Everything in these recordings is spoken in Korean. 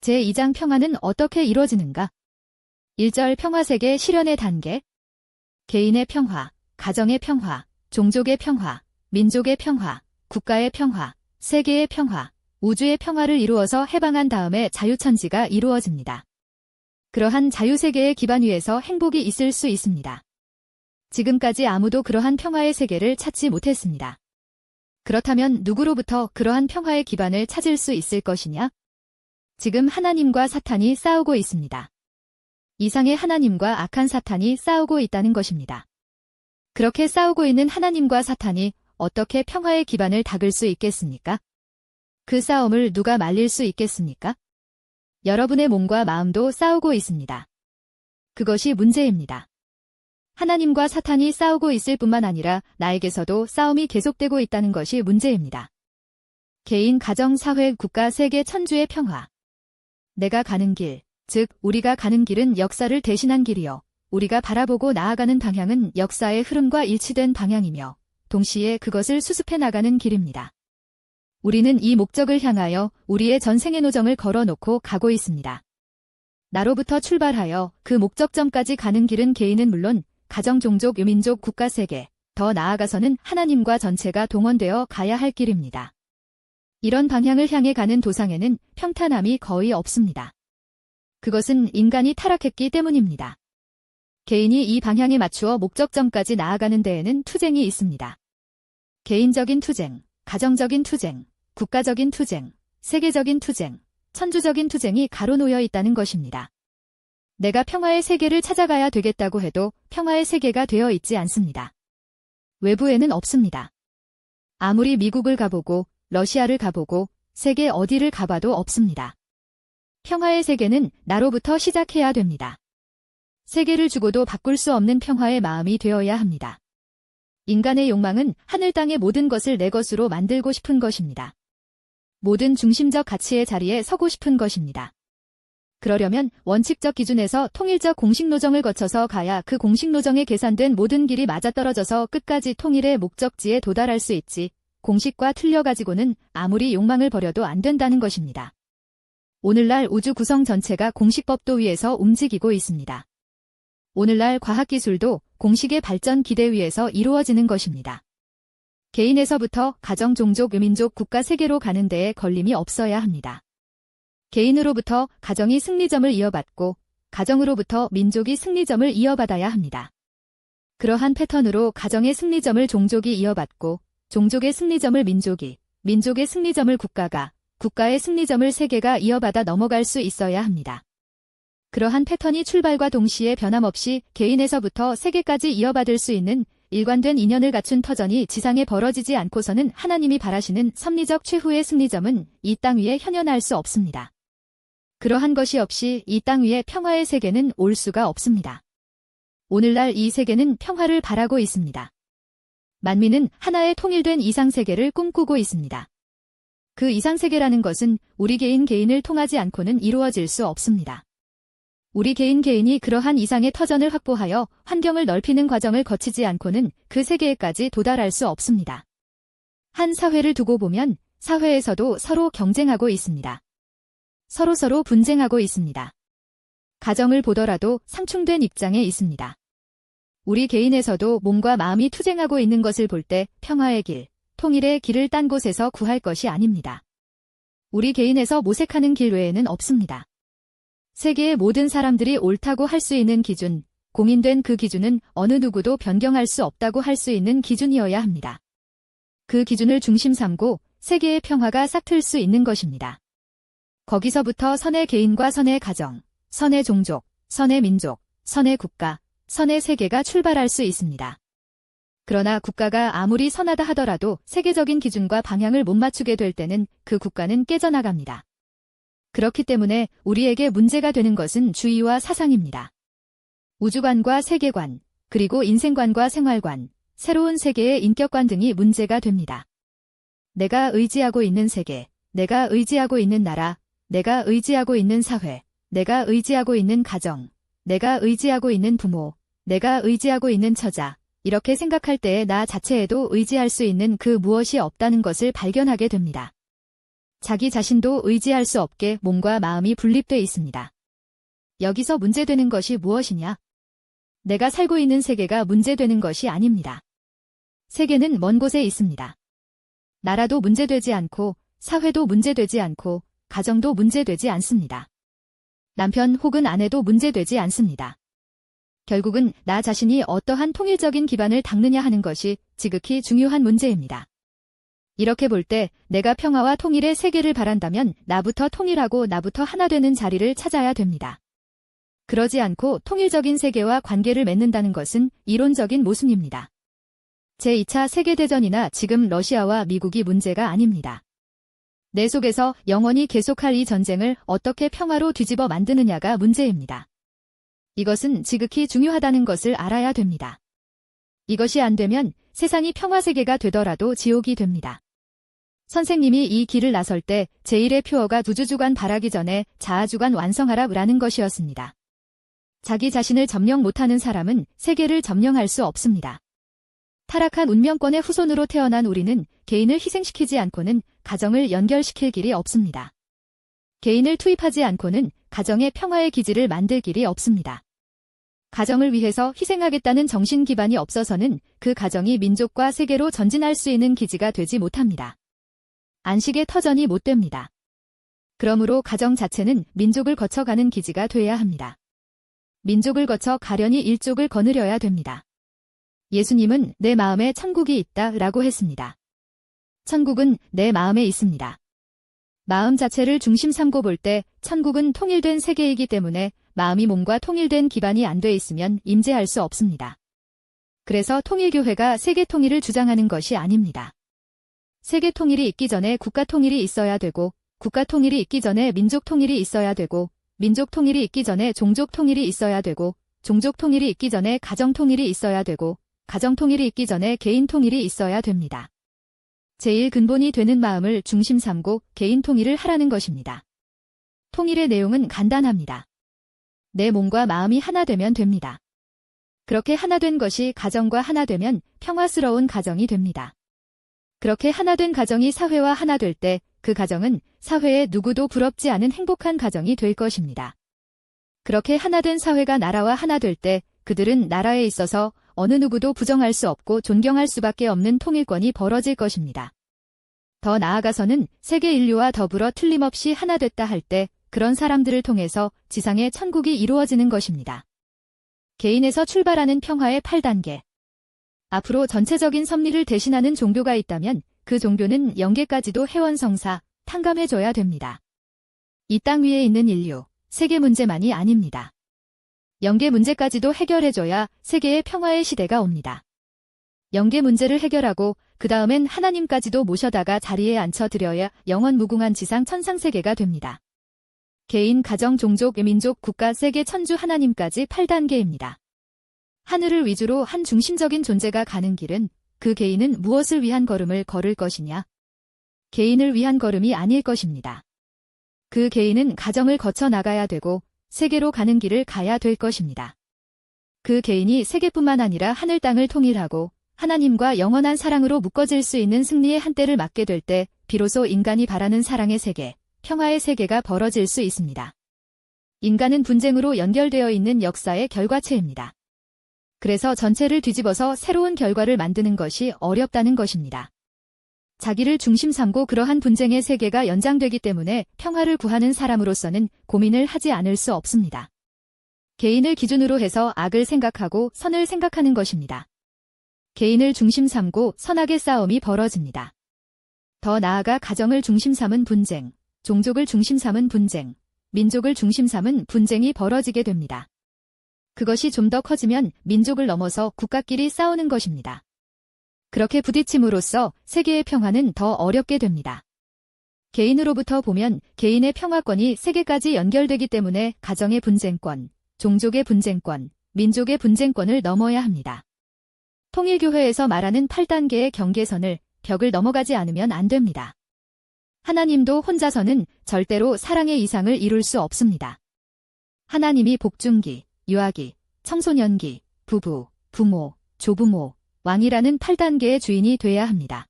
제2장 평화는 어떻게 이루어지는가? 1절 평화세계 실현의 단계. 개인의 평화, 가정의 평화, 종족의 평화, 민족의 평화, 국가의 평화, 세계의 평화, 우주의 평화를 이루어서 해방한 다음에 자유천지가 이루어집니다. 그러한 자유세계의 기반 위에서 행복이 있을 수 있습니다. 지금까지 아무도 그러한 평화의 세계를 찾지 못했습니다. 그렇다면 누구로부터 그러한 평화의 기반을 찾을 수 있을 것이냐? 지금 하나님과 사탄이 싸우고 있습니다. 이상의 하나님과 악한 사탄이 싸우고 있다는 것입니다. 그렇게 싸우고 있는 하나님과 사탄이 어떻게 평화의 기반을 닦을 수 있겠습니까? 그 싸움을 누가 말릴 수 있겠습니까? 여러분의 몸과 마음도 싸우고 있습니다. 그것이 문제입니다. 하나님과 사탄이 싸우고 있을 뿐만 아니라 나에게서도 싸움이 계속되고 있다는 것이 문제입니다. 개인, 가정, 사회, 국가, 세계, 천주의 평화. 내가 가는 길, 즉 우리가 가는 길은 역사를 대신한 길이요. 우리가 바라보고 나아가는 방향은 역사의 흐름과 일치된 방향이며 동시에 그것을 수습해 나가는 길입니다. 우리는 이 목적을 향하여 우리의 전생의 노정을 걸어놓고 가고 있습니다. 나로부터 출발하여 그 목적점까지 가는 길은 개인은 물론 가정, 종족, 유민족, 국가, 세계, 더 나아가서는 하나님과 전체가 동원되어 가야 할 길입니다. 이런 방향을 향해 가는 도상에는 평탄함이 거의 없습니다. 그것은 인간이 타락했기 때문입니다. 개인이 이 방향에 맞추어 목적점까지 나아가는 데에는 투쟁이 있습니다. 개인적인 투쟁, 가정적인 투쟁, 국가적인 투쟁, 세계적인 투쟁, 천주적인 투쟁이 가로놓여 있다는 것입니다. 내가 평화의 세계를 찾아가야 되겠다고 해도 평화의 세계가 되어 있지 않습니다. 외부에는 없습니다. 아무리 미국을 가보고 러시아를 가보고 세계 어디를 가봐도 없습니다. 평화의 세계는 나로부터 시작해야 됩니다. 세계를 주고도 바꿀 수 없는 평화의 마음이 되어야 합니다. 인간의 욕망은 하늘 땅의 모든 것을 내 것으로 만들고 싶은 것입니다. 모든 중심적 가치의 자리에 서고 싶은 것입니다. 그러려면 원칙적 기준에서 통일적 공식노정을 거쳐서 가야 그 공식노정에 계산된 모든 길이 맞아떨어져서 끝까지 통일의 목적지에 도달할 수 있지, 공식과 틀려가지고는 아무리 욕망을 버려도 안 된다는 것입니다. 오늘날 우주 구성 전체가 공식법도 위에서 움직이고 있습니다. 오늘날 과학기술도 공식의 발전 기대 위에서 이루어지는 것입니다. 개인에서부터 가정, 종족, 유민족, 국가, 세계로 가는 데에 걸림이 없어야 합니다. 개인으로부터 가정이 승리점을 이어받고 가정으로부터 민족이 승리점을 이어받아야 합니다. 그러한 패턴으로 가정의 승리점을 종족이 이어받고 종족의 승리점을 민족이, 민족의 승리점을 국가가, 국가의 승리점을 세계가 이어받아 넘어갈 수 있어야 합니다. 그러한 패턴이 출발과 동시에 변함없이 개인에서부터 세계까지 이어받을 수 있는 일관된 인연을 갖춘 터전이 지상에 벌어지지 않고서는 하나님이 바라시는 섭리적 최후의 승리점은 이 땅 위에 현현할 수 없습니다. 그러한 것이 없이 이 땅 위에 평화의 세계는 올 수가 없습니다. 오늘날 이 세계는 평화를 바라고 있습니다. 만민은 하나의 통일된 이상세계를 꿈꾸고 있습니다. 그 이상세계라는 것은 우리 개인을 통하지 않고는 이루어질 수 없습니다. 우리 개인이 그러한 이상의 터전을 확보하여 환경을 넓히는 과정을 거치지 않고는 그 세계에까지 도달할 수 없습니다. 한 사회를 두고 보면 사회에서도 서로 경쟁하고 있습니다. 서로 분쟁하고 있습니다. 가정을 보더라도 상충된 입장에 있습니다. 우리 개인에서도 몸과 마음이 투쟁하고 있는 것을 볼 때 평화의 길, 통일의 길을 딴 곳에서 구할 것이 아닙니다. 우리 개인에서 모색하는 길 외에는 없습니다. 세계의 모든 사람들이 옳다고 할 수 있는 기준, 공인된 그 기준은 어느 누구도 변경할 수 없다고 할 수 있는 기준이어야 합니다. 그 기준을 중심 삼고 세계의 평화가 싹틀 수 있는 것입니다. 거기서부터 선의 개인과 선의 가정, 선의 종족, 선의 민족, 선의 국가, 선의 세계가 출발할 수 있습니다. 그러나 국가가 아무리 선하다 하더라도 세계적인 기준과 방향을 못 맞추게 될 때는 그 국가는 깨져나갑니다. 그렇기 때문에 우리에게 문제가 되는 것은 주의와 사상입니다. 우주관과 세계관, 그리고 인생관과 생활관, 새로운 세계의 인격관 등이 문제가 됩니다. 내가 의지하고 있는 세계, 내가 의지하고 있는 나라, 내가 의지하고 있는 사회, 내가 의지하고 있는 가정, 내가 의지하고 있는 부모, 내가 의지하고 있는 처자, 이렇게 생각할 때에 나 자체에도 의지할 수 있는 그 무엇이 없다는 것을 발견하게 됩니다. 자기 자신도 의지할 수 없게 몸과 마음이 분립돼 있습니다. 여기서 문제되는 것이 무엇이냐? 내가 살고 있는 세계가 문제되는 것이 아닙니다. 세계는 먼 곳에 있습니다. 나라도 문제되지 않고, 사회도 문제되지 않고, 가정도 문제되지 않습니다. 남편 혹은 아내도 문제되지 않습니다. 결국은 나 자신이 어떠한 통일적인 기반을 닦느냐 하는 것이 지극히 중요한 문제입니다. 이렇게 볼 때 내가 평화와 통일의 세계를 바란다면 나부터 통일하고 나부터 하나 되는 자리를 찾아야 됩니다. 그러지 않고 통일적인 세계와 관계를 맺는다는 것은 이론적인 모순입니다. 제2차 세계대전이나 지금 러시아와 미국이 문제가 아닙니다. 내 속에서 영원히 계속할 이 전쟁을 어떻게 평화로 뒤집어 만드느냐가 문제입니다. 이것은 지극히 중요하다는 것을 알아야 됩니다. 이것이 안 되면 세상이 평화세계가 되더라도 지옥이 됩니다. 선생님이 이 길을 나설 때 제1의 표어가 우주주관 바라기 전에 자아주관 완성하라라는 것이었습니다. 자기 자신을 점령 못하는 사람은 세계를 점령할 수 없습니다. 타락한 운명권의 후손으로 태어난 우리는 개인을 희생시키지 않고는 가정을 연결시킬 길이 없습니다. 개인을 투입하지 않고는 가정의 평화의 기지를 만들 길이 없습니다. 가정을 위해서 희생하겠다는 정신 기반이 없어서는 그 가정이 민족과 세계로 전진할 수 있는 기지가 되지 못합니다. 안식의 터전이 못 됩니다. 그러므로 가정 자체는 민족을 거쳐가는 기지가 돼야 합니다. 민족을 거쳐 가련히 일족을 거느려야 됩니다. 예수님은 내 마음에 천국이 있다 라고 했습니다. 천국은 내 마음에 있습니다. 마음 자체를 중심 삼고 볼 때 천국은 통일된 세계이기 때문에 마음이 몸과 통일된 기반이 안 돼 있으면 임재할 수 없습니다. 그래서 통일교회가 세계 통일을 주장하는 것이 아닙니다. 세계 통일이 있기 전에 국가 통일이 있어야 되고, 국가 통일이 있기 전에 민족 통일이 있어야 되고, 민족 통일이 있기 전에 종족 통일이 있어야 되고, 종족 통일이 있기 전에 가정 통일이 있어야 되고, 가정 통일이 있기 전에 개인 통일이 있어야 됩니다. 제일 근본이 되는 마음을 중심 삼고 개인 통일을 하라는 것입니다. 통일의 내용은 간단합니다. 내 몸과 마음이 하나 되면 됩니다. 그렇게 하나 된 것이 가정과 하나 되면 평화스러운 가정이 됩니다. 그렇게 하나 된 가정이 사회와 하나 될 때 그 가정은 사회에 누구도 부럽지 않은 행복한 가정이 될 것입니다. 그렇게 하나 된 사회가 나라와 하나 될 때 그들은 나라에 있어서 어느 누구도 부정할 수 없고 존경할 수밖에 없는 통일권이 벌어질 것입니다. 더 나아가서는 세계 인류와 더불어 틀림없이 하나 됐다 할 때 그런 사람들을 통해서 지상의 천국이 이루어지는 것입니다. 개인에서 출발하는 평화의 8단계. 앞으로 전체적인 섭리를 대신하는 종교가 있다면 그 종교는 영계까지도 해원성사, 탕감해줘야 됩니다. 이 땅 위에 있는 인류, 세계 문제만이 아닙니다. 영계 문제까지도 해결해줘야 세계의 평화의 시대가 옵니다. 영계 문제를 해결하고 그 다음엔 하나님까지도 모셔다가 자리에 앉혀드려야 영원 무궁한 지상 천상세계가 됩니다. 개인, 가정, 종족, 민족, 국가, 세계, 천주, 하나님까지 8단계입니다. 하늘을 위주로 한 중심적인 존재가 가는 길은 그 개인은 무엇을 위한 걸음을 걸을 것이냐? 개인을 위한 걸음이 아닐 것입니다. 그 개인은 가정을 거쳐 나가야 되고 세계로 가는 길을 가야 될 것입니다. 그 개인이 세계뿐만 아니라 하늘 땅을 통일하고 하나님과 영원한 사랑으로 묶어질 수 있는 승리의 한때를 맞게 될 때 비로소 인간이 바라는 사랑의 세계, 평화의 세계가 벌어질 수 있습니다. 인간은 분쟁으로 연결되어 있는 역사의 결과체입니다. 그래서 전체를 뒤집어서 새로운 결과를 만드는 것이 어렵다는 것입니다. 자기를 중심 삼고 그러한 분쟁의 세계가 연장되기 때문에 평화를 구하는 사람으로서는 고민을 하지 않을 수 없습니다. 개인을 기준으로 해서 악을 생각하고 선을 생각하는 것입니다. 개인을 중심 삼고 선악의 싸움이 벌어집니다. 더 나아가 가정을 중심 삼은 분쟁, 종족을 중심 삼은 분쟁, 민족을 중심 삼은 분쟁이 벌어지게 됩니다. 그것이 좀 더 커지면 민족을 넘어서 국가끼리 싸우는 것입니다. 그렇게 부딪힘으로써 세계의 평화는 더 어렵게 됩니다. 개인으로부터 보면 개인의 평화권이 세계까지 연결되기 때문에 가정의 분쟁권, 종족의 분쟁권, 민족의 분쟁권을 넘어야 합니다. 통일교회에서 말하는 8단계의 경계선을, 벽을 넘어가지 않으면 안 됩니다. 하나님도 혼자서는 절대로 사랑의 이상을 이룰 수 없습니다. 하나님이 복중기, 유아기, 청소년기, 부부, 부모, 조부모, 왕이라는 8단계의 주인이 돼야 합니다.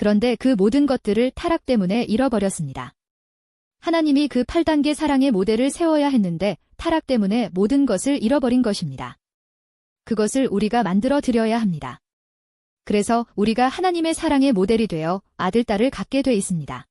그런데 그 모든 것들을 타락 때문에 잃어버렸습니다. 하나님이 그 8단계 사랑의 모델을 세워야 했는데 타락 때문에 모든 것을 잃어버린 것입니다. 그것을 우리가 만들어 드려야 합니다. 그래서 우리가 하나님의 사랑의 모델이 되어 아들, 딸을 갖게 돼 있습니다.